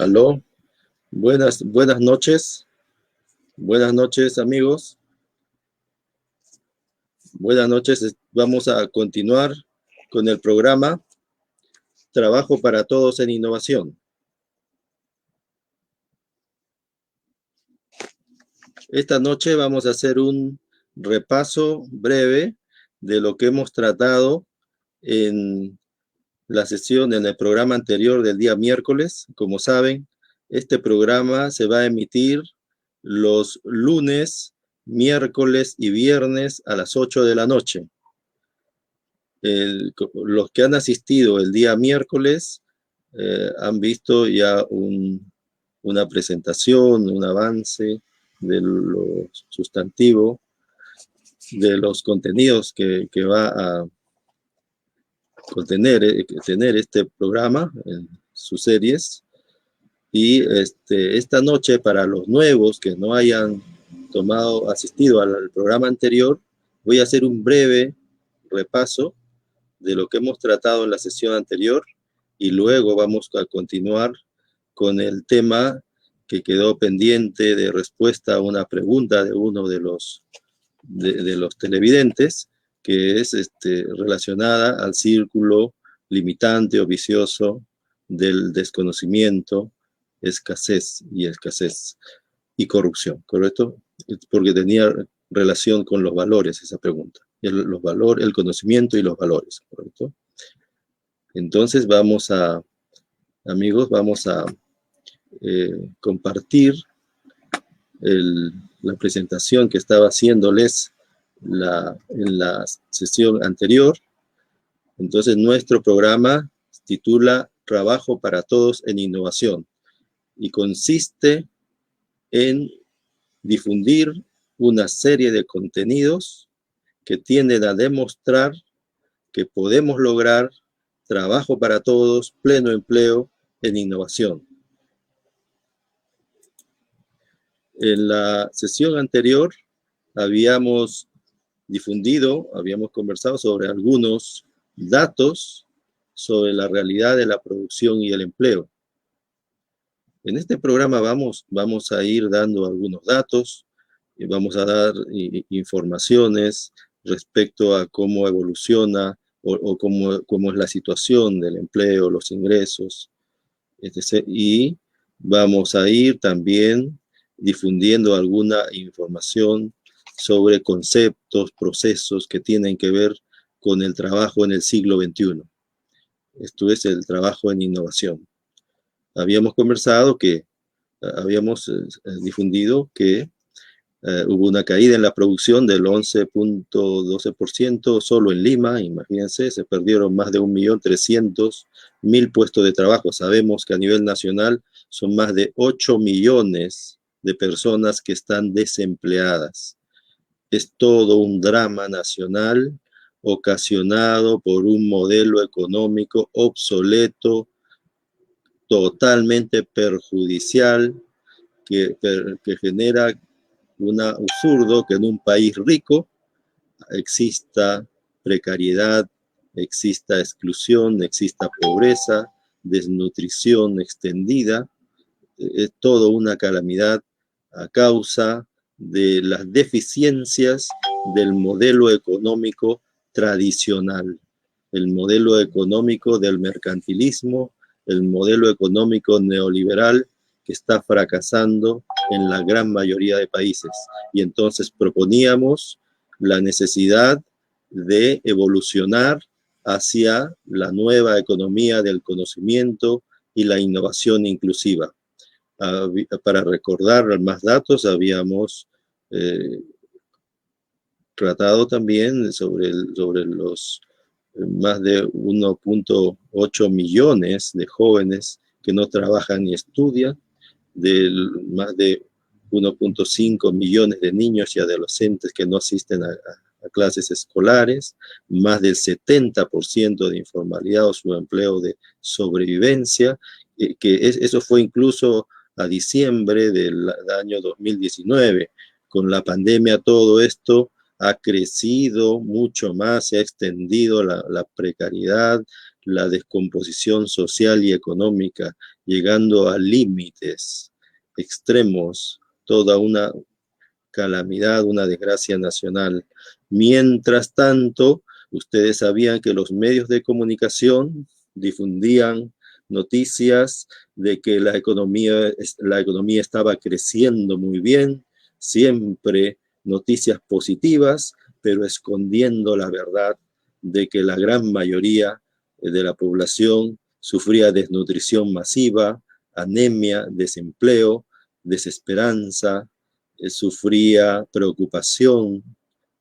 Aló, buenas noches. Buenas noches, amigos. Buenas noches. Vamos a continuar con el programa Trabajo para Todos en Innovación. Esta noche vamos a hacer un repaso breve de lo que hemos tratado en la sesión, en el programa anterior del día miércoles. Como saben, este programa se va a emitir los lunes, miércoles y viernes a las 8 de la noche. Los que han asistido el día miércoles han visto ya una presentación, un avance de lo sustantivo, de los contenidos que va a tener este programa en sus series. Y esta noche, para los nuevos que no hayan asistido al programa anterior, voy a hacer un breve repaso de lo que hemos tratado en la sesión anterior y luego vamos a continuar con el tema que quedó pendiente de respuesta a una pregunta de uno de los televidentes, que es relacionada al círculo limitante o vicioso del desconocimiento, escasez y corrupción, ¿correcto? Porque tenía relación con los valores esa pregunta, el conocimiento y los valores, ¿correcto? Entonces amigos, vamos a compartir la presentación que estaba haciéndoles en la sesión anterior. Entonces, nuestro programa se titula Trabajo para Todos en Innovación y consiste en difundir una serie de contenidos que tienden a demostrar que podemos lograr trabajo para todos, pleno empleo en innovación. En la sesión anterior habíamos conversado sobre algunos datos sobre la realidad de la producción y el empleo. En este programa vamos a ir dando algunos datos y vamos a dar informaciones respecto a cómo evoluciona o cómo es la situación del empleo, los ingresos, etc. Y vamos a ir también difundiendo alguna información sobre conceptos, procesos que tienen que ver con el trabajo en el siglo XXI. Esto es el trabajo en innovación. Habíamos conversado habíamos difundido que hubo una caída en la producción del 11.12% solo en Lima. Imagínense, se perdieron más de 1.300.000 puestos de trabajo. Sabemos que a nivel nacional son más de 8 millones de personas que están desempleadas. Es todo un drama nacional ocasionado por un modelo económico obsoleto, totalmente perjudicial, que genera un absurdo que en un país rico exista precariedad, exista exclusión, exista pobreza, desnutrición extendida. Es todo una calamidad a causa de las deficiencias del modelo económico tradicional, el modelo económico del mercantilismo, el modelo económico neoliberal que está fracasando en la gran mayoría de países. Y entonces proponíamos la necesidad de evolucionar hacia la nueva economía del conocimiento y la innovación inclusiva. Para recordar más datos, habíamos tratado también sobre los más de 1.8 millones de jóvenes que no trabajan ni estudian, de más de 1.5 millones de niños y adolescentes que no asisten a clases escolares, más del 70% de informalidad o subempleo de sobrevivencia, eso fue incluso a diciembre del año 2019. Con la pandemia todo esto ha crecido mucho más, se ha extendido la precariedad, la descomposición social y económica, llegando a límites extremos, toda una calamidad, una desgracia nacional. Mientras tanto, ustedes sabían que los medios de comunicación difundían noticias de que la economía estaba creciendo muy bien, siempre noticias positivas, pero escondiendo la verdad de que la gran mayoría de la población sufría desnutrición masiva, anemia, desempleo, desesperanza, sufría preocupación,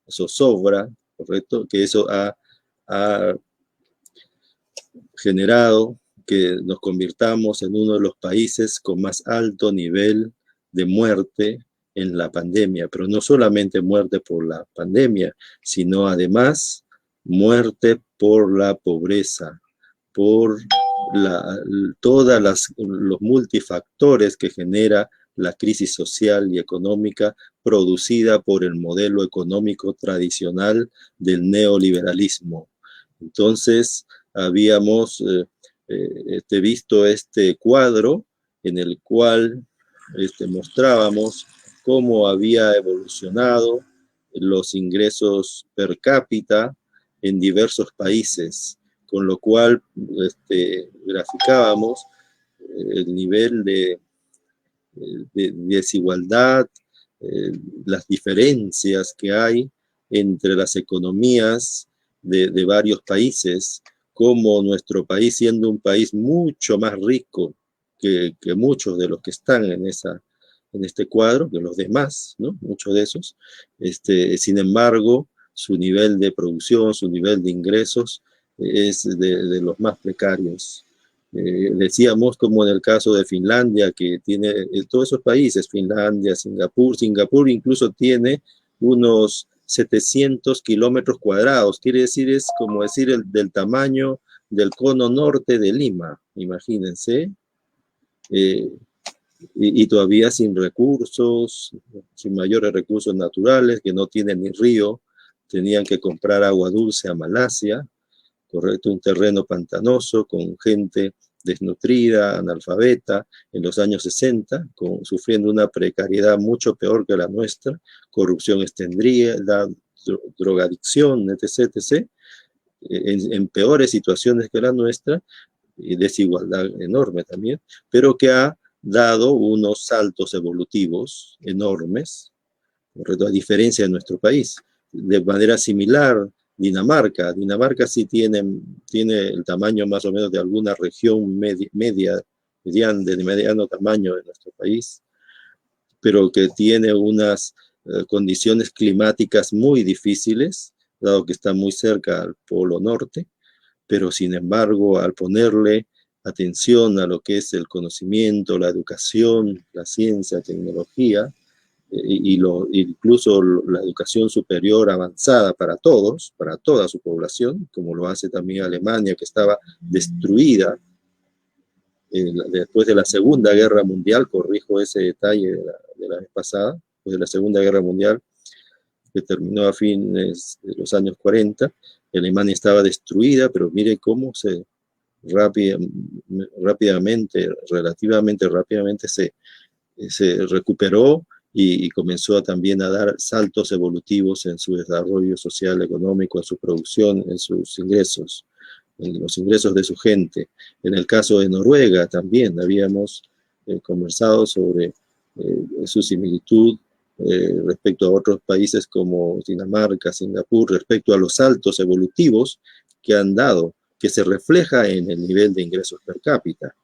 zozobra, ¿correcto? Que eso ha generado que nos convirtamos en uno de los países con más alto nivel de muerte en la pandemia, pero no solamente muerte por la pandemia, sino además muerte por la pobreza, por todos los multifactores que genera la crisis social y económica producida por el modelo económico tradicional del neoliberalismo. Entonces, habíamos visto este cuadro en el cual mostrábamos cómo había evolucionado los ingresos per cápita en diversos países, con lo cual graficábamos el nivel de desigualdad, las diferencias que hay entre las economías de varios países, como nuestro país, siendo un país mucho más rico que muchos de los que están en este cuadro, que los demás, ¿no? Muchos de esos, sin embargo, su nivel de producción, su nivel de ingresos es de los más precarios. Decíamos como en el caso de Finlandia, que tiene todos esos países, Finlandia, Singapur incluso tiene unos 700 kilómetros cuadrados, quiere decir, es como decir del tamaño del cono norte de Lima, imagínense, y todavía sin recursos, sin mayores recursos naturales, que no tienen ni río, tenían que comprar agua dulce a Malasia, correcto, un terreno pantanoso con gente desnutrida, analfabeta, en los años 60, sufriendo una precariedad mucho peor que la nuestra, corrupción extendida, drogadicción, etc., etc., en peores situaciones que la nuestra, y desigualdad enorme también, pero que ha dado unos saltos evolutivos enormes, correcto, a diferencia de nuestro país. De manera similar, Dinamarca sí tiene el tamaño más o menos de alguna región de mediano tamaño de nuestro país, pero que tiene unas condiciones climáticas muy difíciles, dado que está muy cerca al Polo Norte, pero sin embargo, al ponerle atención a lo que es el conocimiento, la educación, la ciencia, tecnología, incluso la educación superior avanzada para todos, para toda su población, como lo hace también Alemania, que estaba destruida después de la Segunda Guerra Mundial, corrijo ese detalle de la vez pasada, después de la Segunda Guerra Mundial, que terminó a fines de los años 40, Alemania estaba destruida, pero mire cómo relativamente rápidamente se recuperó y comenzó también a dar saltos evolutivos en su desarrollo social, económico, en su producción, en sus ingresos, en los ingresos de su gente. En el caso de Noruega también habíamos conversado sobre su similitud respecto a otros países como Dinamarca, Singapur, respecto a los saltos evolutivos que han dado, que se refleja en el nivel de ingresos per cápita,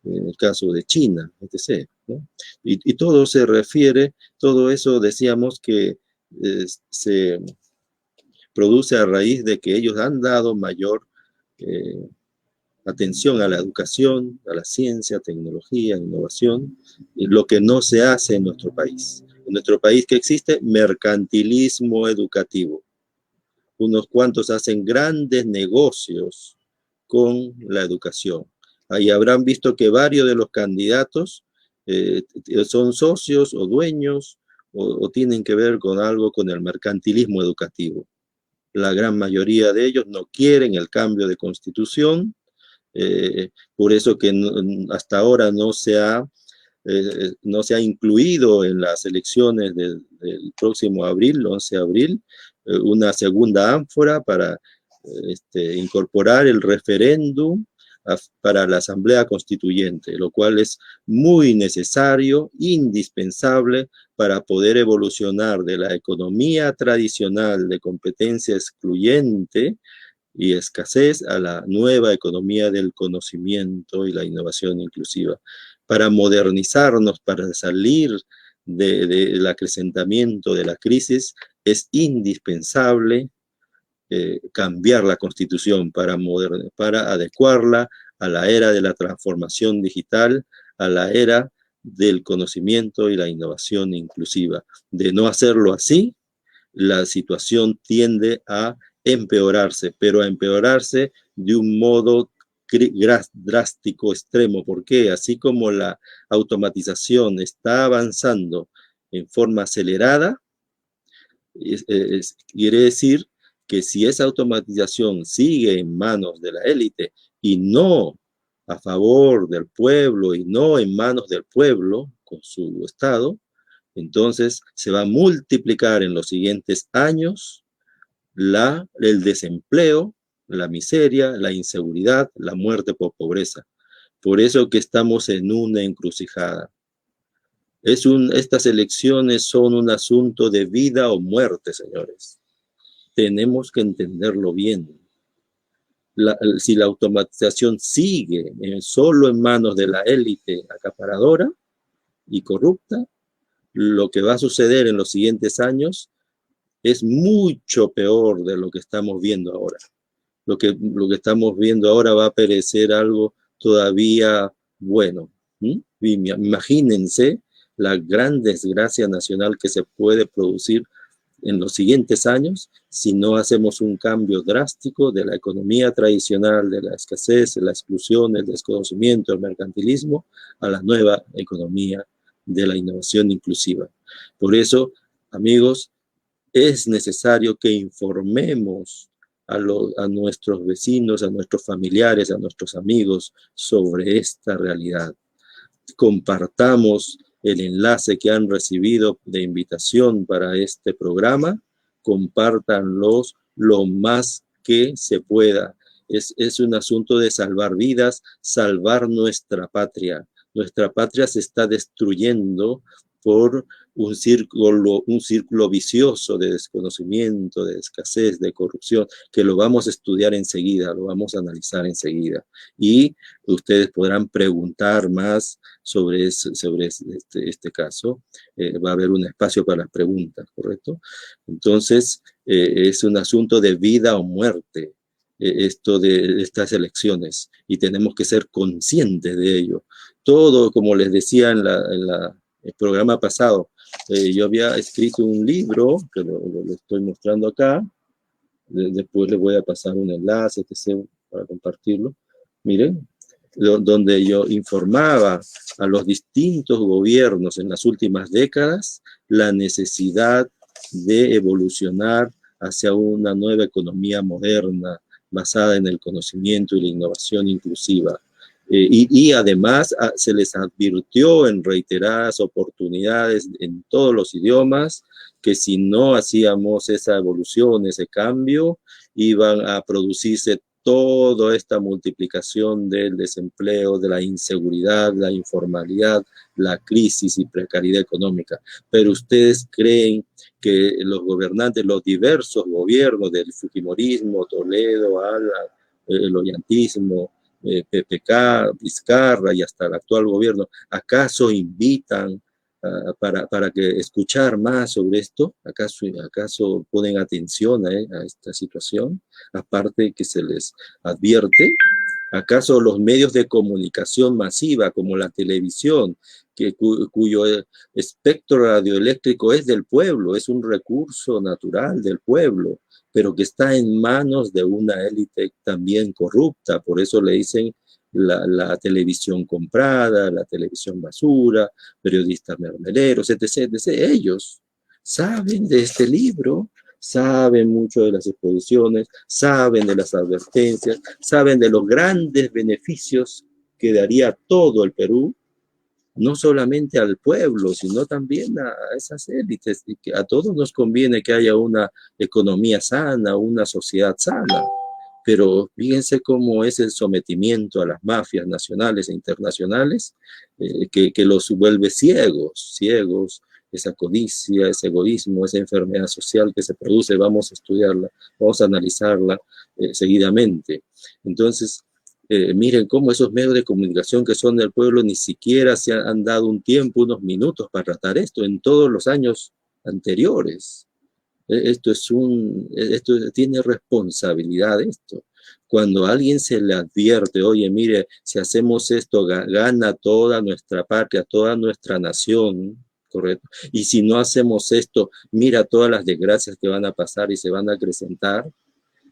en el caso de China, etc., ¿no? Y todo se refiere, todo eso decíamos que se produce a raíz de que ellos han dado mayor atención a la educación, a la ciencia, tecnología, innovación, y lo que no se hace en nuestro país. En nuestro país que existe mercantilismo educativo. Unos cuantos hacen grandes negocios con la educación. Ahí habrán visto que varios de los candidatos son socios o dueños o tienen que ver con algo con el mercantilismo educativo. La gran mayoría de ellos no quieren el cambio de constitución, Por eso que hasta ahora no se ha incluido en las elecciones del próximo abril, 11 de abril, una segunda ánfora para incorporar el referéndum para la Asamblea Constituyente, lo cual es muy necesario, indispensable para poder evolucionar de la economía tradicional de competencia excluyente y escasez a la nueva economía del conocimiento y la innovación inclusiva. Para modernizarnos, para salir del acrecentamiento de la crisis, es indispensable cambiar la Constitución para adecuarla a la era de la transformación digital, a la era del conocimiento y la innovación inclusiva. De no hacerlo así, la situación tiende a empeorarse, pero a empeorarse de un modo drástico, extremo. ¿Por qué? Así como la automatización está avanzando en forma acelerada, quiere decir que si esa automatización sigue en manos de la élite y no a favor del pueblo y no en manos del pueblo con su Estado, entonces se va a multiplicar en los siguientes años el desempleo, la miseria, la inseguridad, la muerte por pobreza. Por eso que estamos en una encrucijada. Estas elecciones son un asunto de vida o muerte, señores. Tenemos que entenderlo bien. Si la automatización sigue solo en manos de la élite acaparadora y corrupta, lo que va a suceder en los siguientes años es mucho peor de lo que estamos viendo ahora. Lo que estamos viendo ahora va a parecer algo todavía bueno. Imagínense la gran desgracia nacional que se puede producir en los siguientes años si no hacemos un cambio drástico de la economía tradicional, de la escasez, de la exclusión, el desconocimiento, el mercantilismo, a la nueva economía de la innovación inclusiva. Por eso, amigos, es necesario que informemos a nuestros vecinos, a nuestros familiares, a nuestros amigos sobre esta realidad. Compartamos el enlace que han recibido de invitación para este programa, compártanlos lo más que se pueda. Es un asunto de salvar vidas, salvar nuestra patria. Nuestra patria se está destruyendo por un círculo vicioso de desconocimiento, de escasez, de corrupción, que lo vamos a estudiar enseguida, lo vamos a analizar enseguida. Y ustedes podrán preguntar más sobre este caso. Va a haber un espacio para las preguntas, ¿correcto? Entonces, es un asunto de vida o muerte, esto de estas elecciones, y tenemos que ser conscientes de ello. Todo, como les decía en el programa pasado, yo había escrito un libro, que lo estoy mostrando acá, después les voy a pasar un enlace, etc., para compartirlo. Miren, donde yo informaba a los distintos gobiernos en las últimas décadas la necesidad de evolucionar hacia una nueva economía moderna, basada en el conocimiento y la innovación inclusiva. Y además se les advirtió en reiteradas oportunidades en todos los idiomas que si no hacíamos esa evolución, ese cambio, iban a producirse toda esta multiplicación del desempleo, de la inseguridad, la informalidad, la crisis y precariedad económica. Pero ustedes creen que los gobernantes, los diversos gobiernos del fujimorismo, Toledo, el ollantismo, PPK, Vizcarra y hasta el actual gobierno, ¿acaso invitan para que escuchar más sobre esto? ¿Acaso ponen atención a esta situación? Aparte que se les advierte, ¿acaso los medios de comunicación masiva como la televisión, cuyo espectro radioeléctrico es del pueblo, es un recurso natural del pueblo, pero que está en manos de una élite también corrupta? Por eso le dicen la televisión comprada, la televisión basura, periodistas mermeleros, etc., etc. Ellos saben de este libro, saben mucho de las exposiciones, saben de las advertencias, saben de los grandes beneficios que daría todo el Perú, no solamente al pueblo, sino también a esas élites, y que a todos nos conviene que haya una economía sana, una sociedad sana. Pero fíjense cómo es el sometimiento a las mafias nacionales e internacionales, que los vuelve ciegos, ciegos, esa codicia, ese egoísmo, esa enfermedad social que se produce, vamos a estudiarla, vamos a analizarla seguidamente. Entonces, miren cómo esos medios de comunicación que son del pueblo ni siquiera se han dado un tiempo, unos minutos para tratar esto en todos los años anteriores. Esto tiene responsabilidad esto. Cuando a alguien se le advierte, oye, mire, si hacemos esto, gana toda nuestra patria, toda nuestra nación, ¿correcto? Y si no hacemos esto, mira todas las desgracias que van a pasar y se van a acrecentar,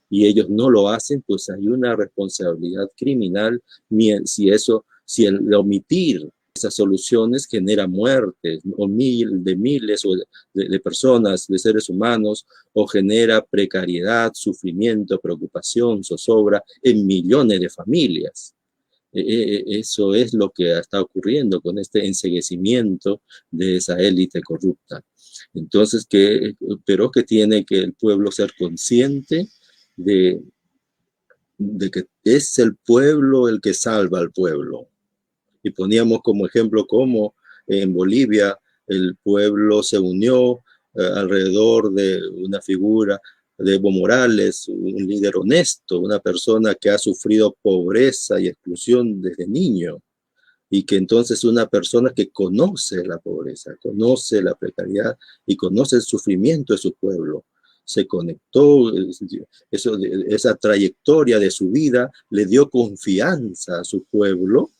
y ellos no lo hacen, pues hay una responsabilidad criminal si el omitir esas soluciones genera muertes o miles de personas, de seres humanos, o genera precariedad, sufrimiento, preocupación, zozobra en millones de familias. Eso es lo que está ocurriendo con este enceguecimiento de esa élite corrupta. Entonces, pero que tiene que el pueblo ser consciente de, de que es el pueblo el que salva al pueblo. Y poníamos como ejemplo cómo en Bolivia el pueblo se unió alrededor de una figura de Evo Morales, un líder honesto, una persona que ha sufrido pobreza y exclusión desde niño, y que entonces una persona que conoce la pobreza, conoce la precariedad y conoce el sufrimiento de su pueblo, se conectó, esa trayectoria de su vida le dio confianza a su pueblo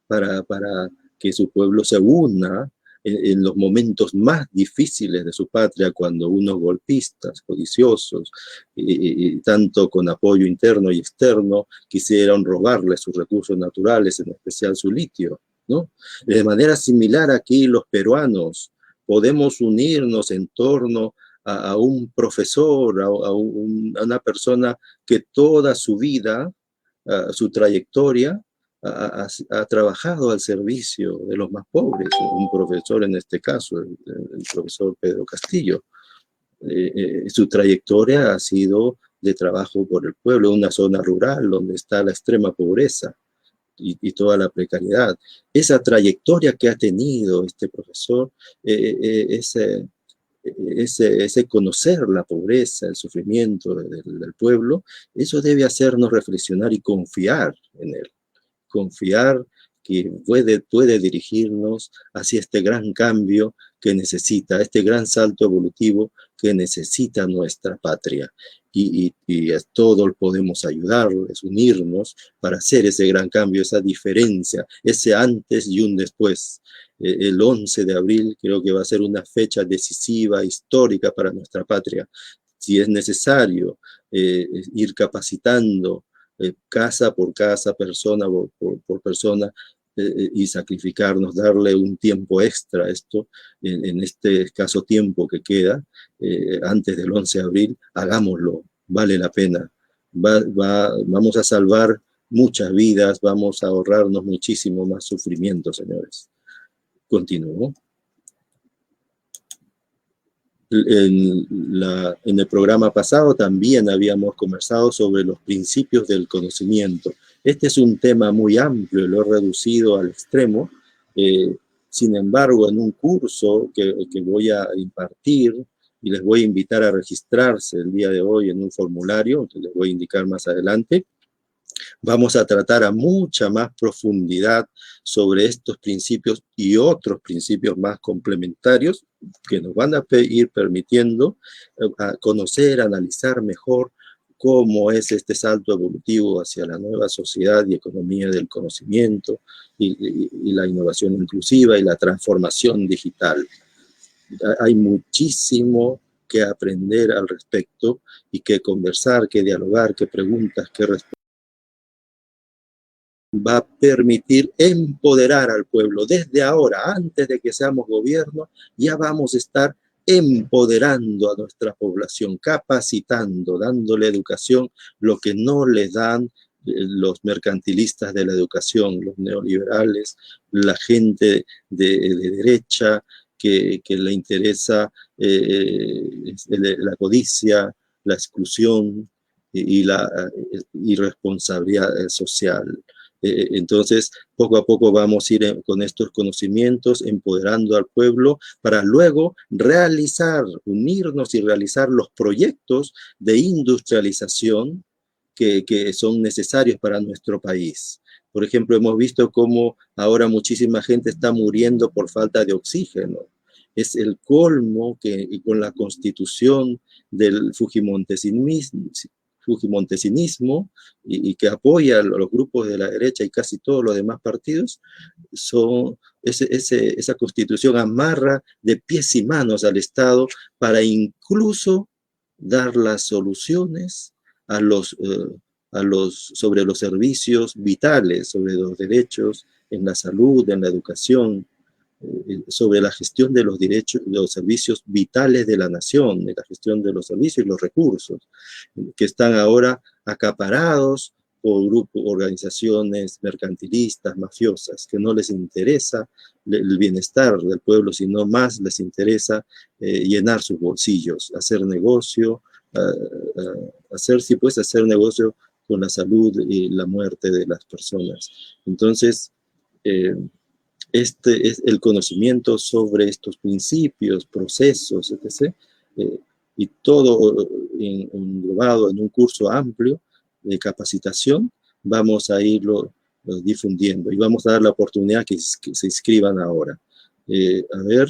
para que su pueblo se una en los momentos más difíciles de su patria, cuando unos golpistas, codiciosos, y tanto con apoyo interno y externo, quisieron robarle sus recursos naturales, en especial su litio, ¿no? De manera similar aquí los peruanos podemos unirnos en torno a un profesor, a una persona que toda su vida, su trayectoria, ha trabajado al servicio de los más pobres, un profesor en este caso, el profesor Pedro Castillo. Su trayectoria ha sido de trabajo por el pueblo, una zona rural donde está la extrema pobreza y toda la precariedad. Esa trayectoria que ha tenido este profesor, ese conocer la pobreza, el sufrimiento del pueblo, eso debe hacernos reflexionar y confiar en él. Confiar que puede dirigirnos hacia este gran cambio que necesita, este gran salto evolutivo que necesita nuestra patria. Y a todos podemos ayudarles, unirnos para hacer ese gran cambio, esa diferencia, ese antes y un después. El 11 de abril creo que va a ser una fecha decisiva, histórica para nuestra patria. Si es necesario ir capacitando casa por casa, persona por persona, y sacrificarnos, darle un tiempo extra a esto, en este escaso tiempo que queda, antes del 11 de abril, hagámoslo, vale la pena. Vamos a salvar muchas vidas, vamos a ahorrarnos muchísimo más sufrimiento, señores. Continúo. En el programa pasado también habíamos conversado sobre los principios del conocimiento. Este es un tema muy amplio, lo he reducido al extremo. Sin embargo, en un curso que voy a impartir, y les voy a invitar a registrarse el día de hoy en un formulario, que les voy a indicar más adelante, vamos a tratar a mucha más profundidad sobre estos principios y otros principios más complementarios que nos van a ir permitiendo a conocer, analizar mejor cómo es este salto evolutivo hacia la nueva sociedad y economía del conocimiento y la innovación inclusiva y la transformación digital. Hay muchísimo que aprender al respecto y que conversar, que dialogar, que preguntas, que respuestas. Va a permitir empoderar al pueblo. Desde ahora, antes de que seamos gobierno, ya vamos a estar empoderando a nuestra población, capacitando, dándole educación, lo que no le dan los mercantilistas de la educación, los neoliberales, la gente de derecha que le interesa la codicia, la exclusión y la irresponsabilidad social. Entonces, poco a poco vamos a ir con estos conocimientos, empoderando al pueblo para luego realizar, unirnos y realizar los proyectos de industrialización que son necesarios para nuestro país. Por ejemplo, hemos visto cómo ahora muchísima gente está muriendo por falta de oxígeno. Es el colmo que con la constitución del fujimontesinismo y que apoya a los grupos de la derecha y casi todos los demás partidos, esa constitución amarra de pies y manos al Estado para incluso dar las soluciones sobre los servicios vitales, sobre los derechos en la salud, en la educación, sobre la gestión de los derechos, de los servicios vitales de la nación, de la gestión de los servicios y los recursos, que están ahora acaparados por grupos, organizaciones mercantilistas, mafiosas, que no les interesa el bienestar del pueblo, sino más les interesa llenar sus bolsillos, hacer negocio, hacer negocio con la salud y la muerte de las personas. Entonces, este es el conocimiento sobre estos principios, procesos, etc., y todo englobado en un curso amplio de capacitación, vamos a irlo difundiendo y vamos a dar la oportunidad que se inscriban ahora. A ver,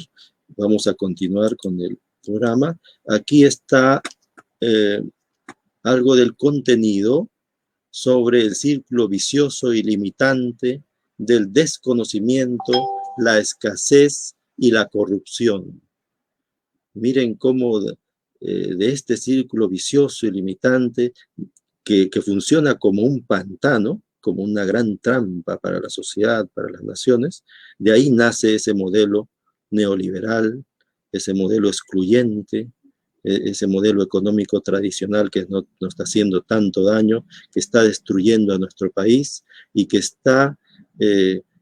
vamos a continuar con el programa. Aquí está algo del contenido sobre el círculo vicioso y limitante del desconocimiento, la escasez y la corrupción. Miren cómo de este círculo vicioso y limitante que funciona como un pantano, como una gran trampa para la sociedad, para las naciones, de ahí nace ese modelo neoliberal, ese modelo excluyente, ese modelo económico tradicional que nos está haciendo tanto daño, que está destruyendo a nuestro país y que está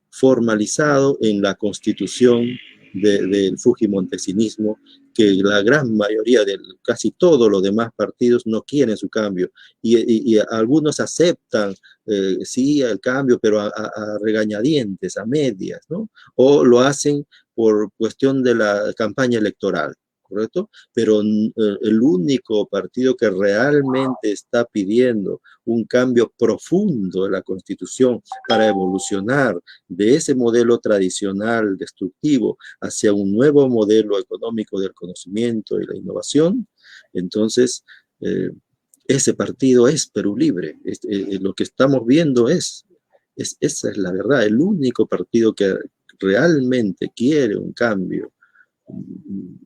formalizado en la constitución del fujimontesinismo, que la gran mayoría de casi todos los demás partidos no quieren su cambio y algunos aceptan sí el cambio, pero a regañadientes, a medias, ¿no? O lo hacen por cuestión de la campaña electoral, ¿correcto? Pero el único partido que realmente está pidiendo un cambio profundo de la Constitución para evolucionar de ese modelo tradicional destructivo hacia un nuevo modelo económico del conocimiento y la innovación, entonces ese partido es Perú Libre. Lo que estamos viendo esa es la verdad, el único partido que realmente quiere un cambio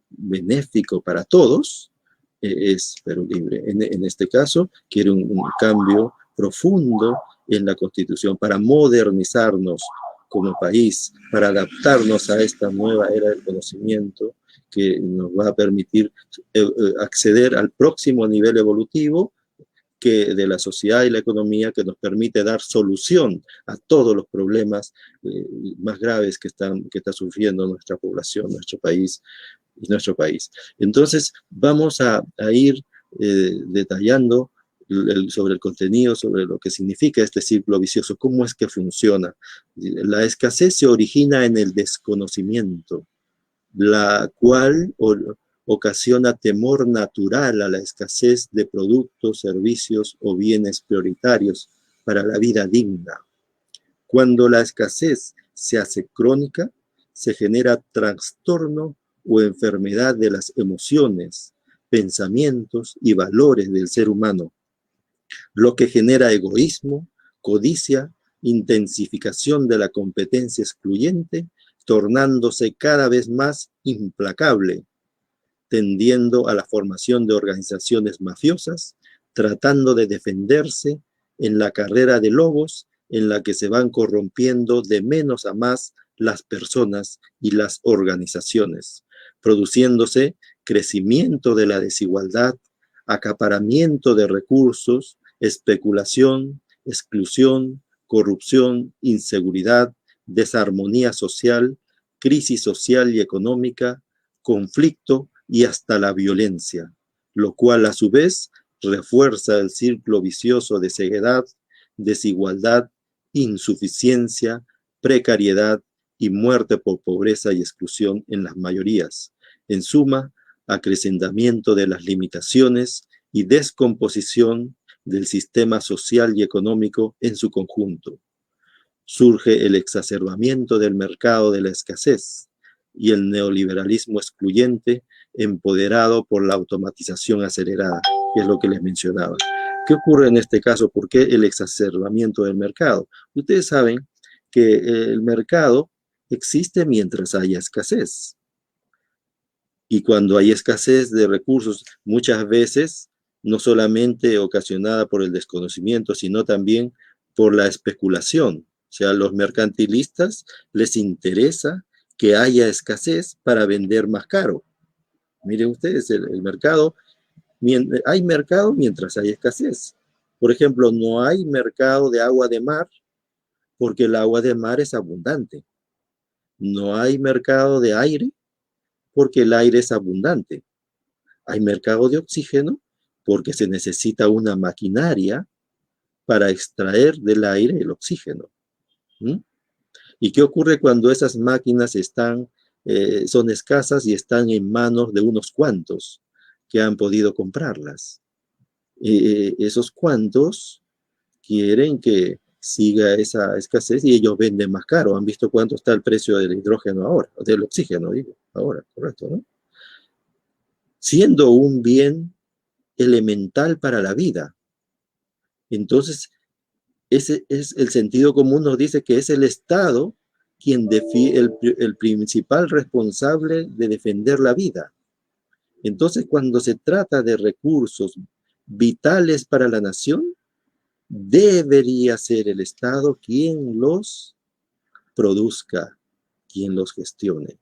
benéfico para todos es Perú Libre. En este caso, quiere un cambio profundo en la Constitución para modernizarnos como país, para adaptarnos a esta nueva era del conocimiento que nos va a permitir acceder al próximo nivel evolutivo de la sociedad y la economía, que nos permite dar solución a todos los problemas más graves que está sufriendo nuestra población, nuestro país y nuestro país. Entonces, vamos a ir detallando sobre el contenido, sobre lo que significa este círculo vicioso, cómo es que funciona. La escasez se origina en el desconocimiento, la cual ocasiona temor natural a la escasez de productos, servicios o bienes prioritarios para la vida digna. Cuando la escasez se hace crónica, se genera trastorno o enfermedad de las emociones, pensamientos y valores del ser humano, lo que genera egoísmo, codicia, intensificación de la competencia excluyente, tornándose cada vez más implacable, tendiendo a la formación de organizaciones mafiosas, tratando de defenderse en la carrera de lobos en la que se van corrompiendo de menos a más las personas y las organizaciones, produciéndose crecimiento de la desigualdad, acaparamiento de recursos, especulación, exclusión, corrupción, inseguridad, desarmonía social, crisis social y económica, conflicto y hasta la violencia, lo cual a su vez refuerza el círculo vicioso de ceguedad, desigualdad, insuficiencia, precariedad y muerte por pobreza y exclusión en las mayorías. En suma, acrecentamiento de las limitaciones y descomposición del sistema social y económico en su conjunto. Surge el exacerbamiento del mercado de la escasez y el neoliberalismo excluyente empoderado por la automatización acelerada, que es lo que les mencionaba. ¿Qué ocurre en este caso? ¿Por qué el exacerbamiento del mercado? Ustedes saben que el mercado existe mientras haya escasez. Y cuando hay escasez de recursos, muchas veces, no solamente ocasionada por el desconocimiento, sino también por la especulación. O sea, a los mercantilistas les interesa que haya escasez para vender más caro. Miren ustedes, el mercado, hay mercado mientras hay escasez. Por ejemplo, no hay mercado de agua de mar porque el agua de mar es abundante. No hay mercado de aire porque el aire es abundante. Hay mercado de oxígeno porque se necesita una maquinaria para extraer del aire el oxígeno. ¿Mm? ¿Y qué ocurre cuando esas máquinas son escasas y están en manos de unos cuantos que han podido comprarlas? Esos cuantos quieren que siga esa escasez y ellos venden más caro. ¿Han visto cuánto está el precio del hidrógeno ahora? Del oxígeno, digo, ahora, correcto, ¿no? Siendo un bien elemental para la vida. Entonces, ese es el sentido común, nos dice que es el Estado quien el principal responsable de defender la vida. Entonces, cuando se trata de recursos vitales para la nación, debería ser el Estado quien los produzca, quien los gestione.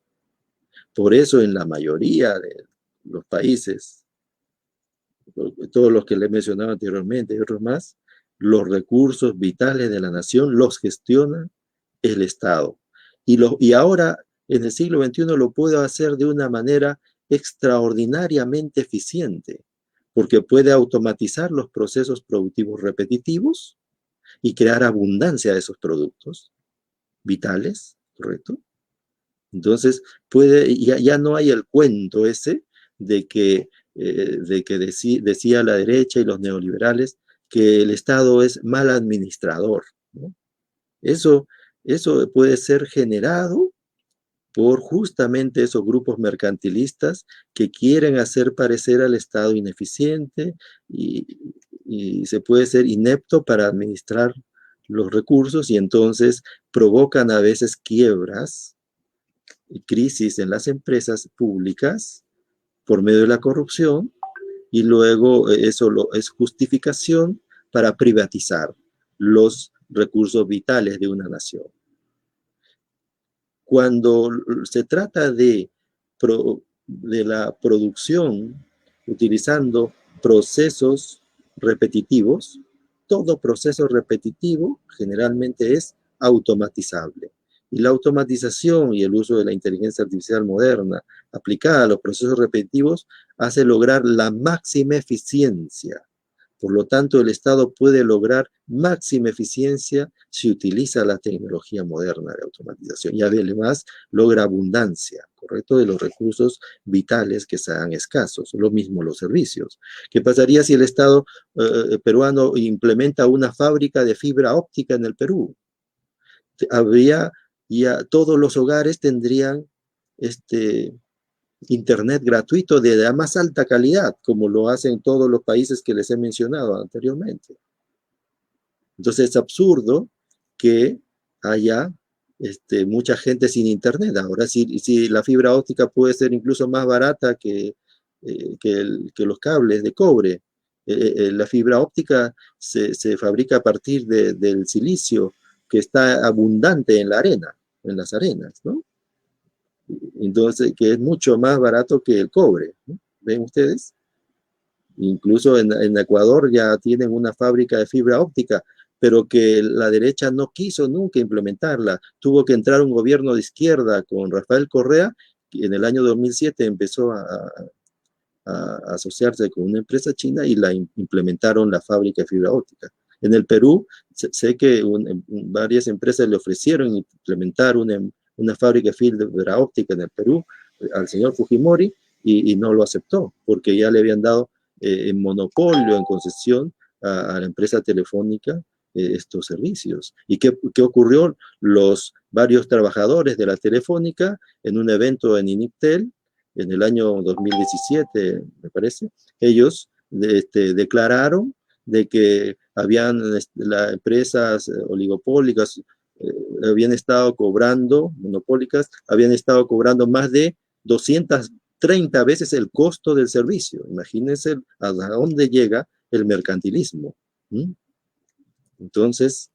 Por eso en la mayoría de los países, todos los que le he mencionado anteriormente y otros más, los recursos vitales de la nación los gestiona el Estado. Y ahora, en el siglo XXI, lo puede hacer de una manera extraordinariamente eficiente, porque puede automatizar los procesos productivos repetitivos y crear abundancia de esos productos vitales, ¿correcto? Entonces, ya no hay el cuento ese de que decía la derecha y los neoliberales que el Estado es mal administrador, ¿no? Eso puede ser generado por justamente esos grupos mercantilistas que quieren hacer parecer al Estado ineficiente y se puede ser inepto para administrar los recursos y entonces provocan a veces quiebras y crisis en las empresas públicas por medio de la corrupción y luego eso es justificación para privatizar los recursos vitales de una nación. Cuando se trata de la producción utilizando procesos repetitivos, todo proceso repetitivo generalmente es automatizable. Y la automatización y el uso de la inteligencia artificial moderna aplicada a los procesos repetitivos hace lograr la máxima eficiencia. Por lo tanto, el Estado puede lograr máxima eficiencia si utiliza la tecnología moderna de automatización y además logra abundancia, ¿correcto?, de los recursos vitales que sean escasos. Lo mismo los servicios. ¿Qué pasaría si el Estado peruano implementa una fábrica de fibra óptica en el Perú? Todos los hogares tendrían internet gratuito de la más alta calidad, como lo hacen todos los países que les he mencionado anteriormente. Entonces es absurdo que haya mucha gente sin internet. Ahora, si la fibra óptica puede ser incluso más barata que los cables de cobre, la fibra óptica se fabrica a partir del silicio que está abundante en la arena, en las arenas, ¿no? Entonces, que es mucho más barato que el cobre, ¿no? ¿Ven ustedes? Incluso en Ecuador ya tienen una fábrica de fibra óptica, pero que la derecha no quiso nunca implementarla. Tuvo que entrar un gobierno de izquierda con Rafael Correa, que en el año 2007 empezó a asociarse con una empresa china y implementaron la fábrica de fibra óptica. En el Perú, sé que varias empresas le ofrecieron implementar una fábrica de fibra óptica en el Perú al señor Fujimori y no lo aceptó, porque ya le habían dado en monopolio, en concesión a la empresa telefónica estos servicios. ¿Y qué ocurrió? Los varios trabajadores de la telefónica en un evento en Iniptel, en el año 2017, me parece, ellos declararon de que habían las empresas oligopólicas habían estado cobrando, monopólicas, habían estado cobrando más de 230 veces el costo del servicio. Imagínense a dónde llega el mercantilismo. ¿Mm? Entonces,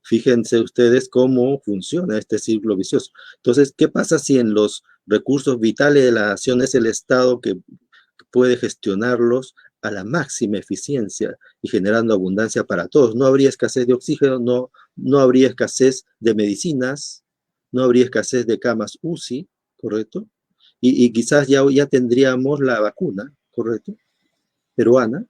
fíjense ustedes cómo funciona este círculo vicioso. Entonces, ¿qué pasa si en los recursos vitales de la nación es el Estado que puede gestionarlos a la máxima eficiencia y generando abundancia para todos? No habría escasez de oxígeno, no habría escasez de medicinas, no habría escasez de camas UCI, ¿correcto? Y quizás ya tendríamos la vacuna, ¿correcto? Peruana,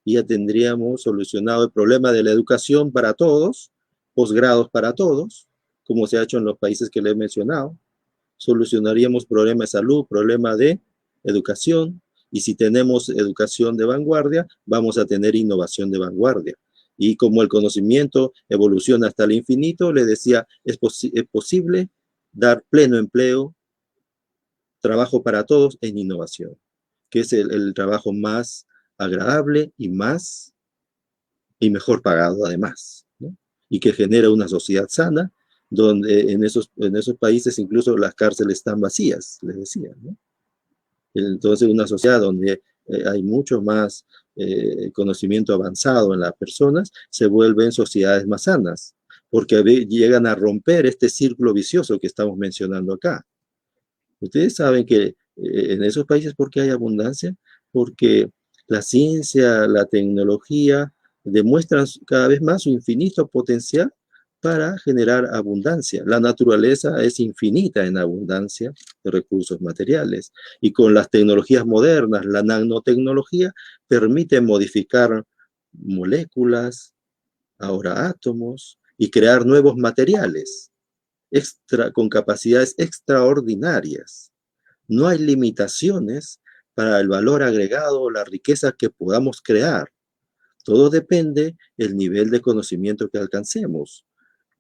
y ya tendríamos solucionado el problema de la educación para todos, posgrados para todos, como se ha hecho en los países que le he mencionado. Solucionaríamos problemas de salud, problemas de educación, y si tenemos educación de vanguardia, vamos a tener innovación de vanguardia. Y como el conocimiento evoluciona hasta el infinito, le decía, es posible dar pleno empleo, trabajo para todos en innovación, que es el trabajo más agradable y mejor pagado además, ¿no? Y que genera una sociedad sana, donde en esos países incluso las cárceles están vacías, les decía, ¿no? Entonces una sociedad donde hay mucho más conocimiento avanzado en las personas, se vuelven sociedades más sanas, porque llegan a romper este círculo vicioso que estamos mencionando acá. Ustedes saben que en esos países, ¿por qué hay abundancia? Porque la ciencia, la tecnología demuestran cada vez más su infinito potencial para generar abundancia. La naturaleza es infinita en abundancia de recursos materiales y con las tecnologías modernas, la nanotecnología permite modificar moléculas, ahora átomos, y crear nuevos materiales con capacidades extraordinarias. No hay limitaciones para el valor agregado o la riqueza que podamos crear. Todo depende del nivel de conocimiento que alcancemos.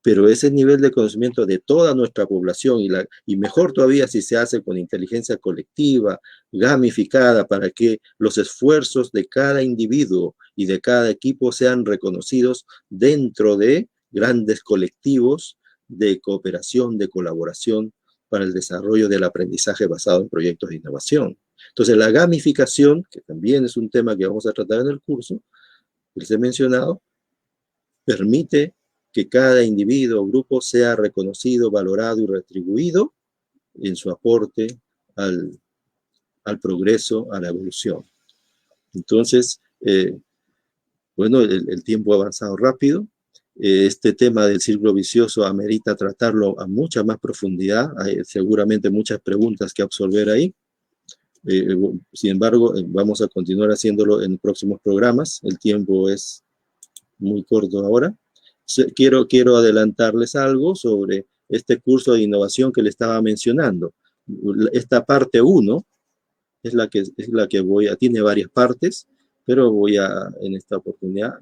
Pero ese nivel de conocimiento de toda nuestra población y mejor todavía si se hace con inteligencia colectiva, gamificada, para que los esfuerzos de cada individuo y de cada equipo sean reconocidos dentro de grandes colectivos de cooperación, de colaboración para el desarrollo del aprendizaje basado en proyectos de innovación. Entonces, la gamificación, que también es un tema que vamos a tratar en el curso, que les he mencionado, permite que cada individuo o grupo sea reconocido, valorado y retribuido en su aporte al progreso, a la evolución. Entonces, bueno, el tiempo ha avanzado rápido. Este tema del círculo vicioso amerita tratarlo a mucha más profundidad. Hay seguramente muchas preguntas que absolver ahí. Sin embargo, vamos a continuar haciéndolo en próximos programas. El tiempo es muy corto ahora. Quiero adelantarles algo sobre este curso de innovación que le estaba mencionando. Esta parte 1 es la que tiene varias partes, pero voy en esta oportunidad,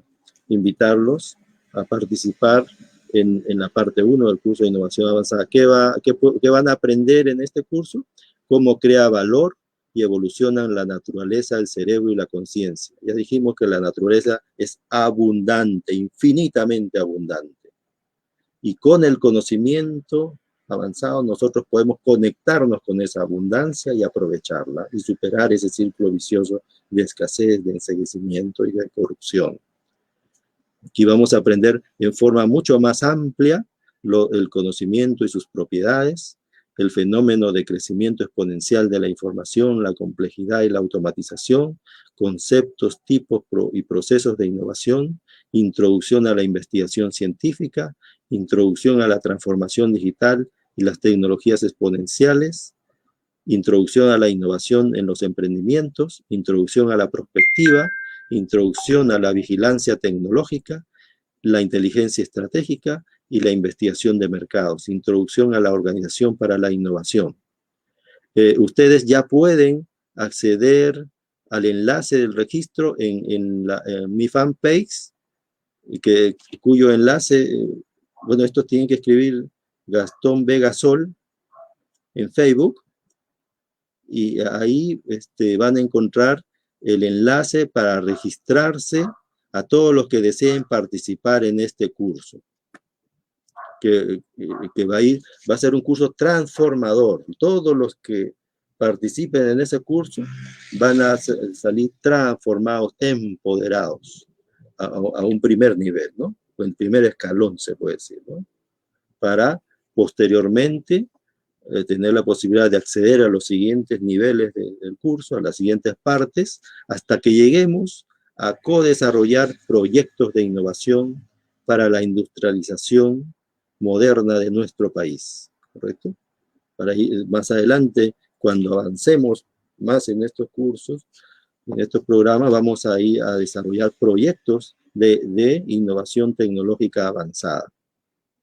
invitarlos a participar en la parte 1 del curso de innovación avanzada. ¿Qué van a aprender en este curso? Cómo crea valor y evolucionan la naturaleza, el cerebro y la conciencia. Ya dijimos que la naturaleza es abundante, infinitamente abundante. Y con el conocimiento avanzado nosotros podemos conectarnos con esa abundancia y aprovecharla y superar ese círculo vicioso de escasez, de enseguecimiento y de corrupción. Aquí vamos a aprender en forma mucho más amplia el conocimiento y sus propiedades, el fenómeno de crecimiento exponencial de la información, la complejidad y la automatización, conceptos, tipos y procesos de innovación, introducción a la investigación científica, introducción a la transformación digital y las tecnologías exponenciales, introducción a la innovación en los emprendimientos, introducción a la prospectiva, introducción a la vigilancia tecnológica, la inteligencia estratégica y la investigación de mercados, introducción a la organización para la innovación. Ustedes ya pueden acceder al enlace del registro en mi fanpage, cuyo enlace, bueno, estos tienen que escribir Gastón Vega Sol en Facebook, y ahí van a encontrar el enlace para registrarse a todos los que deseen participar en este curso, que va a ser un curso transformador. Todos los que participen en ese curso van a salir transformados, empoderados a un primer nivel, ¿no? O el primer escalón, se puede decir, ¿no? Para posteriormente tener la posibilidad de acceder a los siguientes niveles del curso, a las siguientes partes, hasta que lleguemos a co-desarrollar proyectos de innovación para la industrialización moderna de nuestro país, ¿correcto? Para ir más adelante, cuando avancemos más en estos cursos, en estos programas, vamos a ir a desarrollar proyectos de innovación tecnológica avanzada.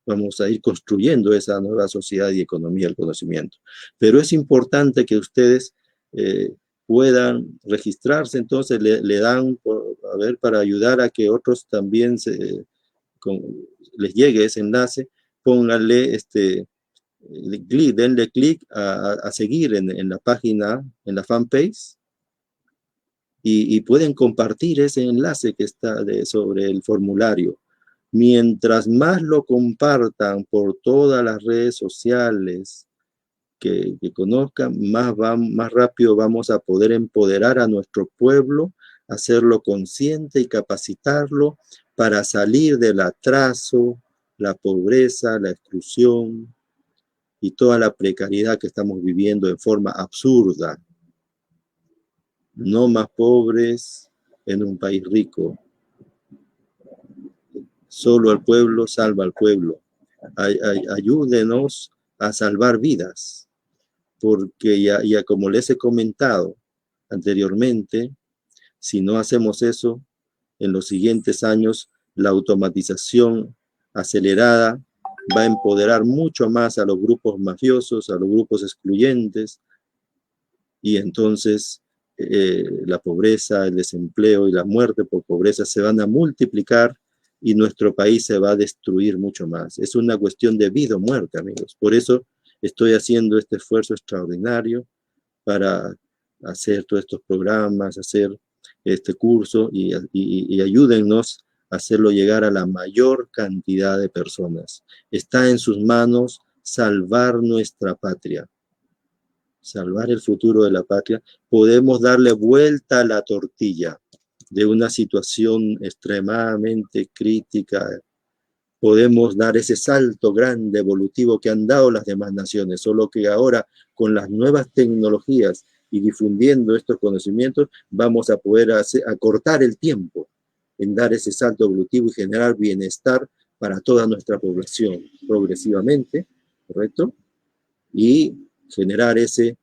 Vamos a ir construyendo esa nueva sociedad y economía del conocimiento. Pero es importante que ustedes puedan registrarse, entonces le dan, a ver, para ayudar a que otros también les llegue ese enlace, pónganle denle clic a seguir en la página, en la fanpage, y pueden compartir ese enlace que está sobre el formulario. Mientras más lo compartan por todas las redes sociales que conozcan, más rápido vamos a poder empoderar a nuestro pueblo, hacerlo consciente y capacitarlo para salir del atraso, la pobreza, la exclusión y toda la precariedad que estamos viviendo en forma absurda. No más pobres en un país rico. Solo el pueblo salva al pueblo. Ayúdenos a salvar vidas, porque ya como les he comentado anteriormente, si no hacemos eso, en los siguientes años la automatización acelerada va a empoderar mucho más a los grupos mafiosos, a los grupos excluyentes, y entonces la pobreza, el desempleo y la muerte por pobreza se van a multiplicar y nuestro país se va a destruir mucho más. Es una cuestión de vida o muerte, amigos. Por eso estoy haciendo este esfuerzo extraordinario para hacer todos estos programas, hacer este curso y ayúdennos a hacerlo llegar a la mayor cantidad de personas. Está en sus manos salvar nuestra patria, salvar el futuro de la patria. Podemos darle vuelta a la tortilla de una situación extremadamente crítica. Podemos dar ese salto grande evolutivo que han dado las demás naciones, solo que ahora con las nuevas tecnologías y difundiendo estos conocimientos vamos a poder acortar el tiempo en dar ese salto evolutivo y generar bienestar para toda nuestra población progresivamente, ¿correcto? Y generar ese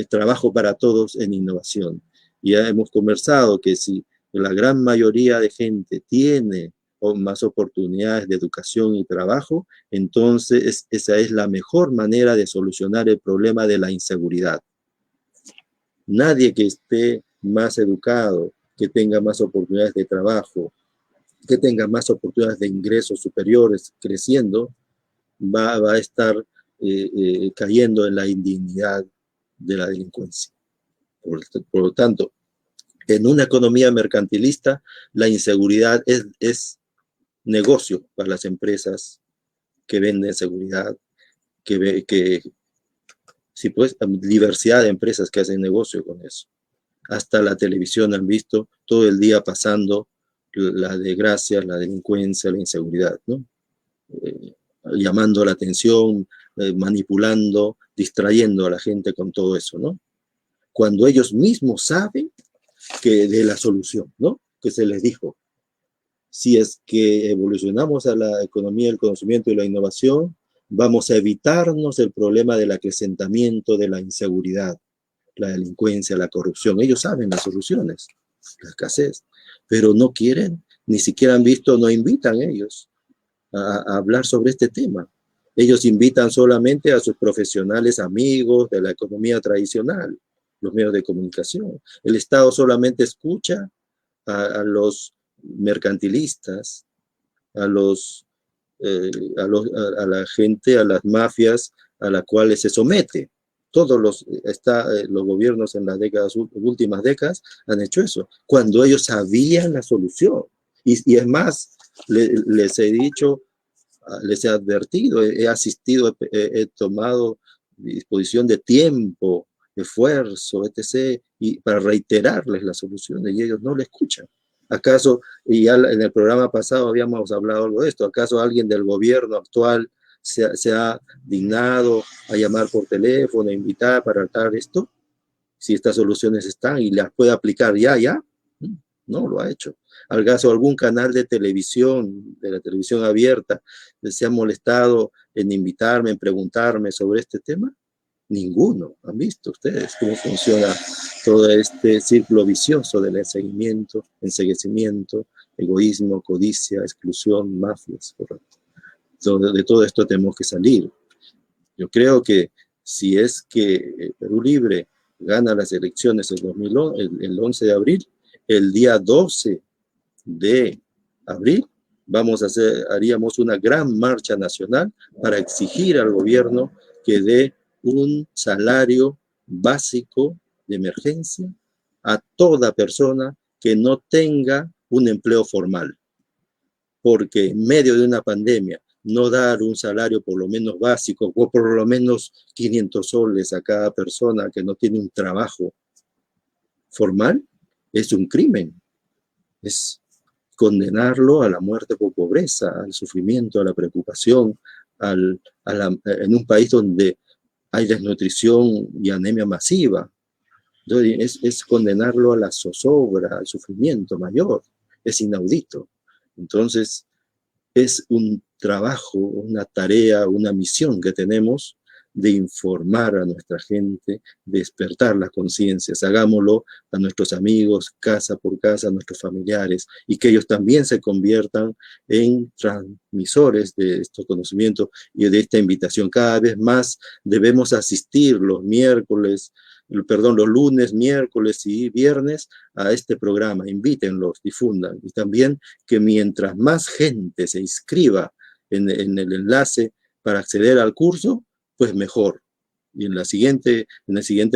trabajo para todos en innovación. Ya hemos conversado que si la gran mayoría de gente tiene más oportunidades de educación y trabajo, entonces esa es la mejor manera de solucionar el problema de la inseguridad. Nadie que esté más educado, que tenga más oportunidades de trabajo, que tenga más oportunidades de ingresos superiores creciendo, va a estar cayendo en la indignidad de la delincuencia. Por lo tanto, en una economía mercantilista, la inseguridad es negocio para las empresas que venden seguridad, sí, pues, diversidad de empresas que hacen negocio con eso. Hasta la televisión han visto todo el día pasando las desgracias, la delincuencia, la inseguridad, ¿no? Llamando la atención, manipulando, distrayendo a la gente con todo eso, ¿no? Cuando ellos mismos saben que de la solución, ¿no? Que se les dijo. Si es que evolucionamos a la economía del conocimiento y la innovación, vamos a evitarnos el problema del acrecentamiento de la inseguridad, la delincuencia, la corrupción. Ellos saben las soluciones, la escasez, pero no quieren, ni siquiera han visto, no invitan ellos a hablar sobre este tema. Ellos invitan solamente a sus profesionales amigos de la economía tradicional, los medios de comunicación. El Estado solamente escucha a los mercantilistas, a la gente, a las mafias a las cuales se somete. Todos los gobiernos en las últimas décadas han hecho eso, cuando ellos sabían la solución. Y es más, les he dicho, les he advertido, he asistido, he tomado disposición de tiempo, esfuerzo, etc., y para reiterarles las soluciones, y ellos no le escuchan. ¿Acaso, y ya en el programa pasado habíamos hablado algo de esto, acaso alguien del gobierno actual se ha dignado a llamar por teléfono, a invitar para tratar esto? Si estas soluciones están y las puede aplicar ya, no lo ha hecho. ¿Al caso algún canal de televisión, de la televisión abierta, se ha molestado en invitarme, en preguntarme sobre este tema? Ninguno. ¿Han visto ustedes cómo funciona todo este círculo vicioso del enseguecimiento, egoísmo, codicia, exclusión, mafias? Correcto. De todo esto tenemos que salir. Yo creo que si es que Perú Libre gana las elecciones el 11 de abril, el día 12 de abril haríamos una gran marcha nacional para exigir al gobierno que dé un salario básico de emergencia a toda persona que no tenga un empleo formal. Porque en medio de una pandemia, no dar un salario por lo menos básico o por lo menos 500 soles a cada persona que no tiene un trabajo formal es un crimen. Es condenarlo a la muerte por pobreza, al sufrimiento, a la preocupación, en un país donde hay desnutrición y anemia masiva. Entonces, es condenarlo a la zozobra, al sufrimiento mayor. Es inaudito. Entonces, es un trabajo, una tarea, una misión que tenemos de informar a nuestra gente, despertar las conciencias. Hagámoslo a nuestros amigos, casa por casa, a nuestros familiares, y que ellos también se conviertan en transmisores de estos conocimientos y de esta invitación. Cada vez más debemos asistir los lunes, miércoles y viernes a este programa. Invítenlos, difundan. Y también que mientras más gente se inscriba en el enlace para acceder al curso, pues mejor. Y en el siguiente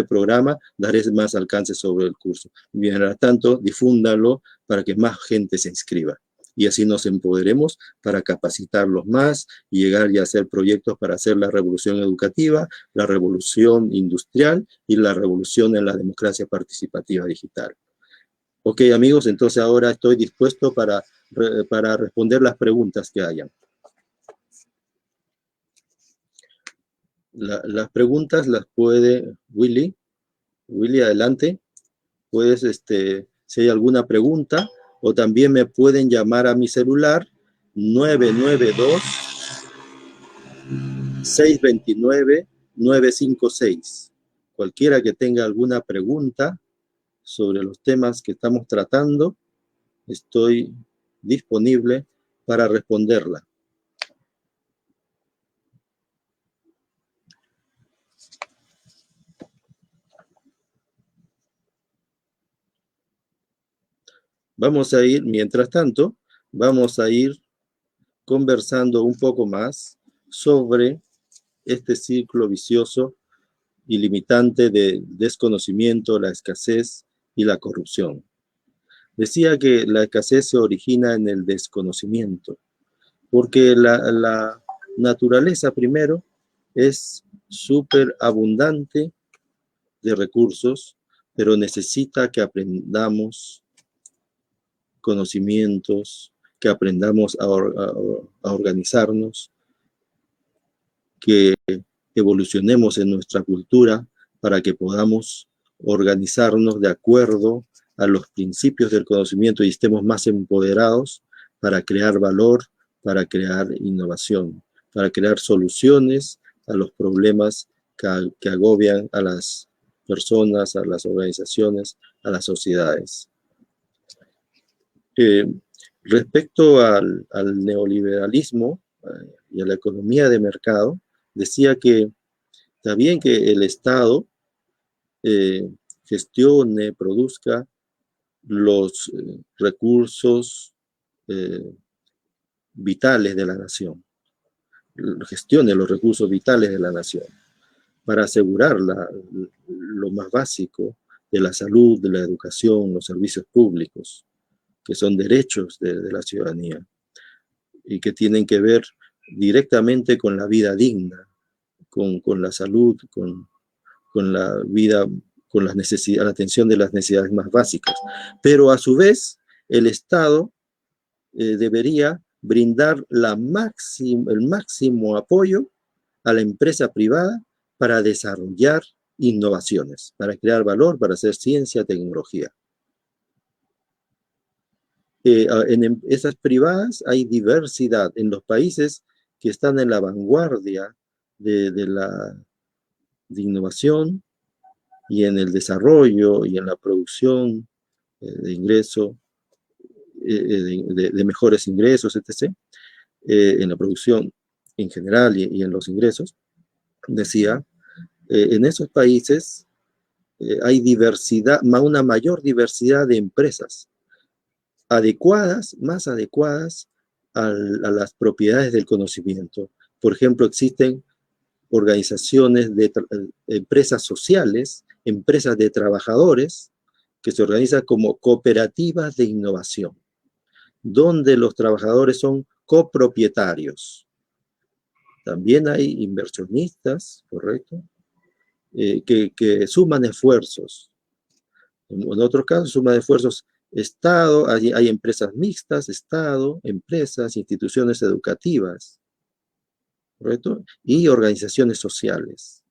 programa daré más alcance sobre el curso. Mientras tanto, difúndalo para que más gente se inscriba. Y así nos empoderemos para capacitarlos más y llegar y hacer proyectos para hacer la revolución educativa, la revolución industrial y la revolución en la democracia participativa digital. Ok, amigos, entonces ahora estoy dispuesto para responder las preguntas que hayan. Las preguntas las puede Willy, adelante. Puedes, si hay alguna pregunta, o también me pueden llamar a mi celular 992-629-956. Cualquiera que tenga alguna pregunta sobre los temas que estamos tratando, estoy disponible para responderla. Vamos a ir, mientras tanto, vamos a ir conversando un poco más sobre este círculo vicioso y limitante de desconocimiento, la escasez y la corrupción. Decía que la escasez se origina en el desconocimiento, porque la naturaleza primero es súper abundante de recursos, pero necesita que aprendamos conocimientos, que aprendamos a organizarnos, que evolucionemos en nuestra cultura para que podamos organizarnos de acuerdo a los principios del conocimiento y estemos más empoderados para crear valor, para crear innovación, para crear soluciones a los problemas que agobian a las personas, a las organizaciones, a las sociedades. Respecto al neoliberalismo y a la economía de mercado, decía que está bien que el Estado gestione, produzca los recursos vitales de la nación, gestione los recursos vitales de la nación para asegurar lo más básico de la salud, de la educación, los servicios públicos, que son derechos de la ciudadanía y que tienen que ver directamente con la vida digna, con la salud, con la vida, con las necesidades, la atención de las necesidades más básicas. Pero a su vez, el Estado debería brindar el máximo apoyo a la empresa privada para desarrollar innovaciones, para crear valor, para hacer ciencia, tecnología. En esas privadas hay diversidad. En los países que están en la vanguardia de innovación y en el desarrollo y en la producción de ingreso, de mejores ingresos, etc., en la producción en general y en los ingresos, decía, en esos países hay diversidad, una mayor diversidad de empresas adecuadas, más adecuadas a las propiedades del conocimiento. Por ejemplo, existen organizaciones de empresas sociales, empresas de trabajadores, que se organizan como cooperativas de innovación, donde los trabajadores son copropietarios. También hay inversionistas, ¿correcto?, que suman esfuerzos. En otros casos suman esfuerzos Estado, hay empresas mixtas, Estado, empresas, instituciones educativas, ¿correcto?, y organizaciones sociales.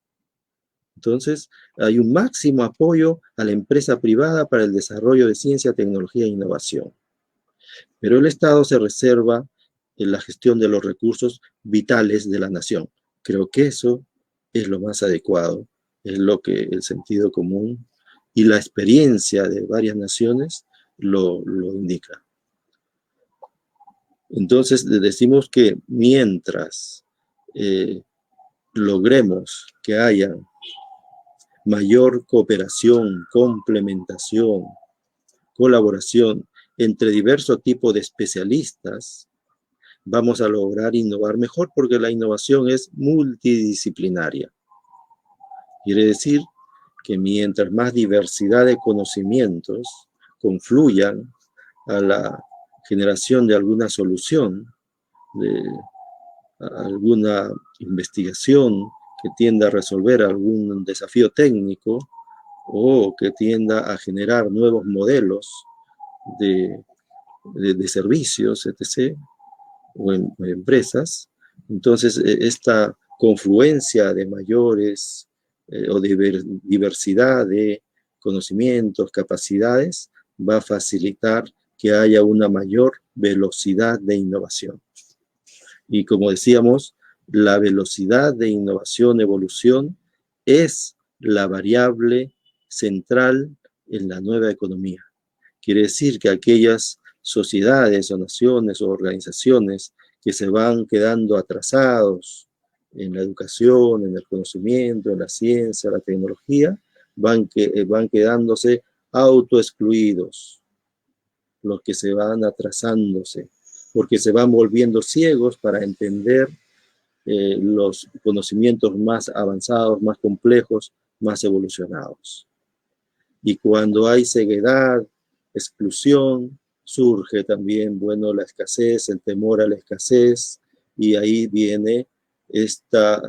Entonces, hay un máximo apoyo a la empresa privada para el desarrollo de ciencia, tecnología e innovación. Pero el Estado se reserva en la gestión de los recursos vitales de la nación. Creo que eso es lo más adecuado, es lo que el sentido común y la experiencia de varias naciones lo indica. Entonces, decimos que mientras logremos que haya mayor cooperación, complementación, colaboración entre diversos tipos de especialistas, vamos a lograr innovar mejor porque la innovación es multidisciplinaria. Quiere decir que mientras más diversidad de conocimientos confluyan a la generación de alguna solución, de alguna investigación que tienda a resolver algún desafío técnico o que tienda a generar nuevos modelos de servicios, etc., o empresas, entonces esta confluencia de mayores o de diversidad de conocimientos, capacidades, va a facilitar que haya una mayor velocidad de innovación. Y como decíamos, la velocidad de innovación, evolución, es la variable central en la nueva economía. Quiere decir que aquellas sociedades o naciones o organizaciones que se van quedando atrasados en la educación, en el conocimiento, en la ciencia, la tecnología, van quedándose autoexcluidos, los que se van atrasándose, porque se van volviendo ciegos para entender los conocimientos más avanzados, más complejos, más evolucionados. Y cuando hay ceguedad, exclusión, surge también, bueno, la escasez, el temor a la escasez, y ahí viene esta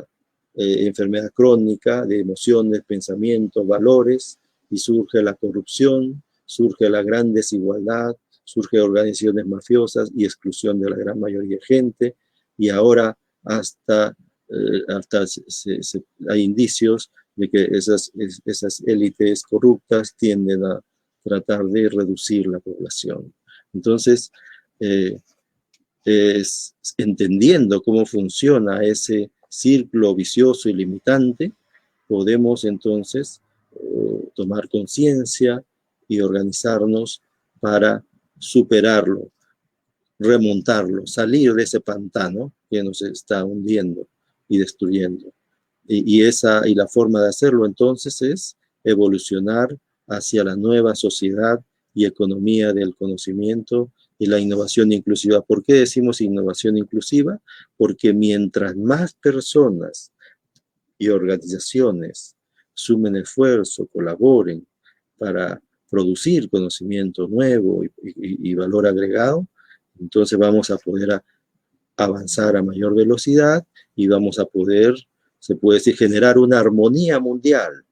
enfermedad crónica de emociones, pensamientos, valores, y surge la corrupción, surge la gran desigualdad, surge organizaciones mafiosas y exclusión de la gran mayoría de gente, y ahora hasta hasta hay indicios de que esas élites corruptas tienden a tratar de reducir la población. Entonces, entendiendo cómo funciona ese círculo vicioso y limitante, podemos entonces tomar conciencia y organizarnos para superarlo, remontarlo, salir de ese pantano que nos está hundiendo y destruyendo. Y la forma de hacerlo entonces es evolucionar hacia la nueva sociedad y economía del conocimiento y la innovación inclusiva. ¿Por qué decimos innovación inclusiva? Porque mientras más personas y organizaciones sumen esfuerzo, colaboren para producir conocimiento nuevo y valor agregado, entonces vamos a poder avanzar a mayor velocidad y vamos a poder, se puede decir, generar una armonía mundial,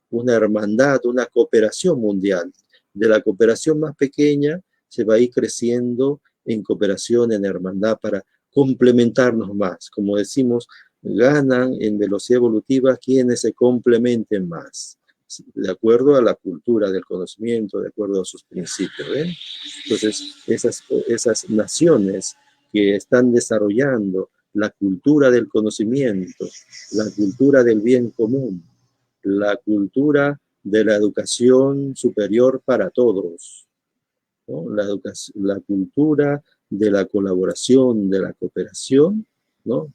una hermandad, una cooperación mundial. De la cooperación más pequeña se va a ir creciendo en cooperación, en hermandad, para complementarnos más. Como decimos, ganan en velocidad evolutiva quienes se complementen más, de acuerdo a la cultura del conocimiento, de acuerdo a sus principios. Entonces, esas naciones que están desarrollando la cultura del conocimiento, la cultura del bien común, la cultura de la educación superior para todos, ¿no? La cultura de la colaboración, de la cooperación, ¿no?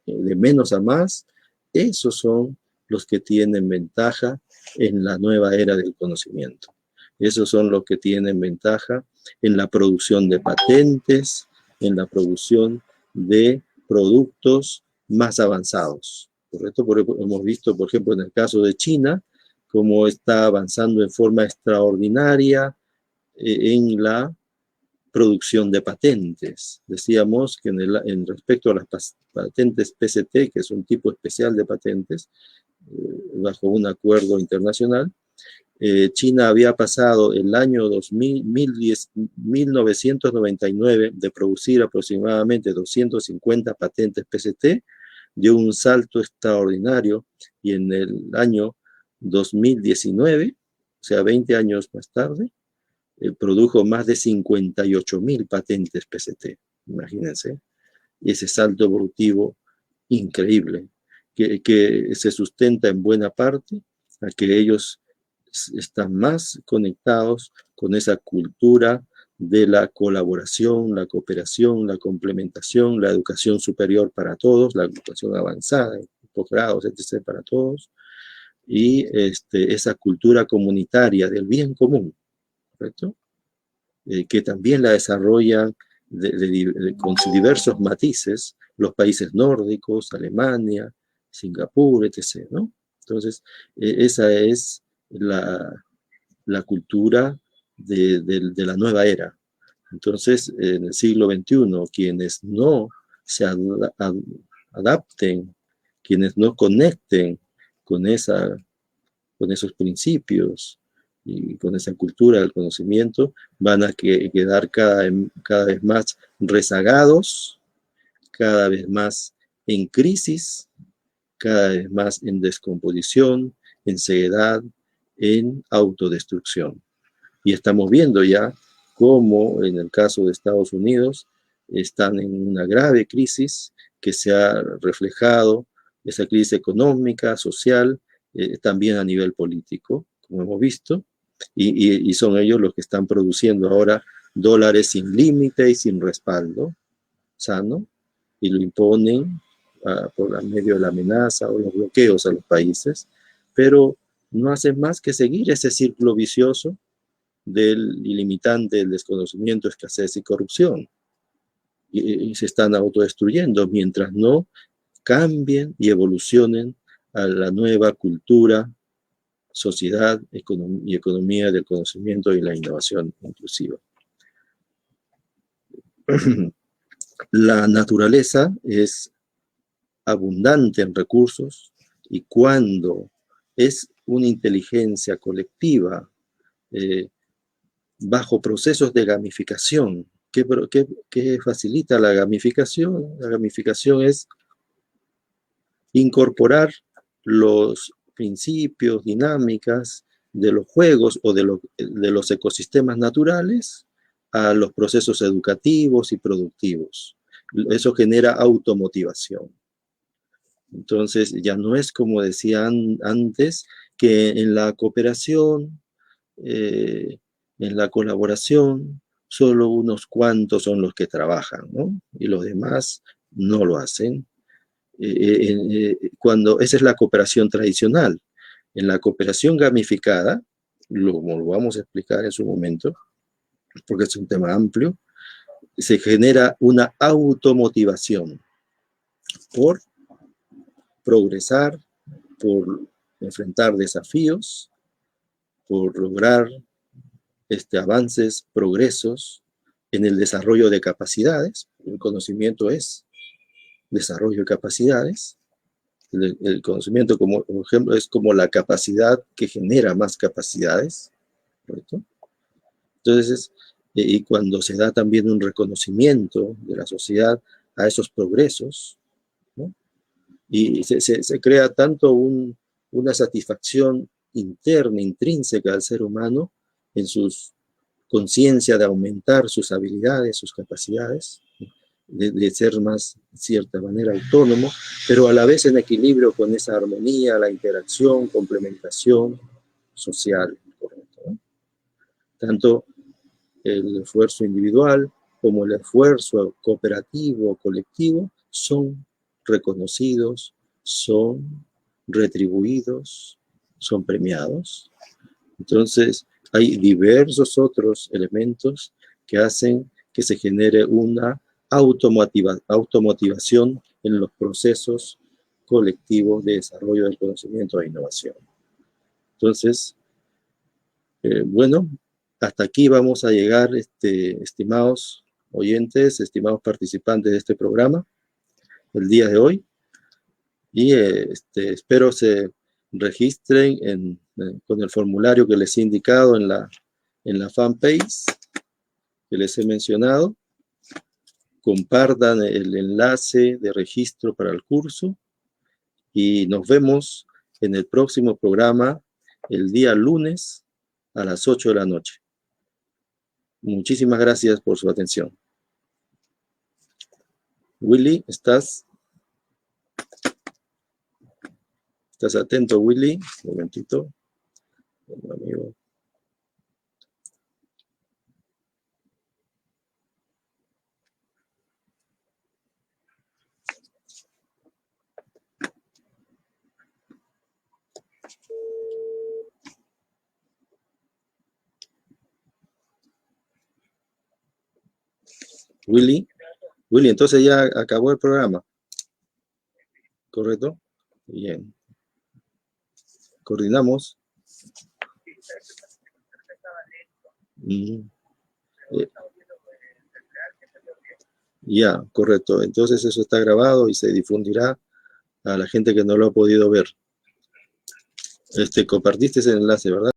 De menos a más, esos son los que tienen ventaja en la nueva era del conocimiento. Esos son los que tienen ventaja en la producción de patentes, en la producción de productos más avanzados. ¿Correcto? Porque hemos visto, por ejemplo, en el caso de China, cómo está avanzando en forma extraordinaria en la producción de patentes. Decíamos que en respecto a las patentes PCT, que es un tipo especial de patentes, bajo un acuerdo internacional, China había pasado el año 1999 de producir aproximadamente 250 patentes PCT, dio un salto extraordinario y en el año 2019, o sea, 20 años más tarde, produjo más de 58.000 patentes PCT, imagínense, y ese salto evolutivo increíble, que se sustenta en buena parte a que ellos están más conectados con esa cultura de la colaboración, la cooperación, la complementación, la educación superior para todos, la educación avanzada, posgrados, etc., para todos, y esa cultura comunitaria del bien común, ¿correcto? Que también la desarrollan con diversos matices los países nórdicos, Alemania, Singapur, etc., ¿no? Entonces, esa es la cultura de la nueva era. Entonces, en el siglo XXI, quienes no se adapten, quienes no conecten con esos principios y con esa cultura del conocimiento, van a quedar cada vez más rezagados, cada vez más en crisis, cada vez más en descomposición, en ceguedad, en autodestrucción. Y estamos viendo ya cómo en el caso de Estados Unidos están en una grave crisis que se ha reflejado, esa crisis económica, social, también a nivel político, como hemos visto, y son ellos los que están produciendo ahora dólares sin límite y sin respaldo sano, y lo imponen por medio de la amenaza o los bloqueos a los países, pero no hacen más que seguir ese círculo vicioso del ilimitante del desconocimiento, escasez y corrupción. Y se están autodestruyendo mientras no cambien y evolucionen a la nueva cultura, sociedad y economía del conocimiento y la innovación inclusiva. La naturaleza es abundante en recursos y cuando es una inteligencia colectiva bajo procesos de gamificación, ¿qué facilita la gamificación? La gamificación es incorporar los principios, dinámicas de los juegos o de los ecosistemas naturales a los procesos educativos y productivos. Eso genera automotivación. Entonces, ya no es como decían antes, que en la cooperación, en la colaboración, solo unos cuantos son los que trabajan, ¿no? Y los demás no lo hacen. Cuando esa es la cooperación tradicional. En la cooperación gamificada, como lo vamos a explicar en su momento, porque es un tema amplio, se genera una automotivación por progresar, por enfrentar desafíos, por lograr avances, progresos en el desarrollo de capacidades. El conocimiento es desarrollo de capacidades. El conocimiento, como por ejemplo, es como la capacidad que genera más capacidades, ¿correcto? Entonces, y cuando se da también un reconocimiento de la sociedad a esos progresos, ¿no? Y se crea tanto una satisfacción interna, intrínseca al ser humano, en su conciencia de aumentar sus habilidades, sus capacidades, de ser más, de cierta manera, autónomo, pero a la vez en equilibrio con esa armonía, la interacción, complementación social, ¿correcto? ¿No? Tanto el esfuerzo individual como el esfuerzo cooperativo, colectivo, son reconocidos, son retribuidos, son premiados. Entonces, hay diversos otros elementos que hacen que se genere una automotivación en los procesos colectivos de desarrollo del conocimiento e innovación. Entonces, bueno, hasta aquí vamos a llegar, estimados oyentes, estimados participantes de este programa, el día de hoy. Y espero se registren con el formulario que les he indicado en la fanpage que les he mencionado. Compartan el enlace de registro para el curso y nos vemos en el próximo programa el día lunes a las 8 de la noche. Muchísimas gracias por su atención. Willy, ¿estás atento, Willy? Un momentito. Amigo. Willy, entonces ya acabó el programa, ¿correcto? Bien. Coordinamos. Ya, correcto. Entonces eso está grabado y se difundirá a la gente que no lo ha podido ver. Compartiste ese enlace, ¿verdad?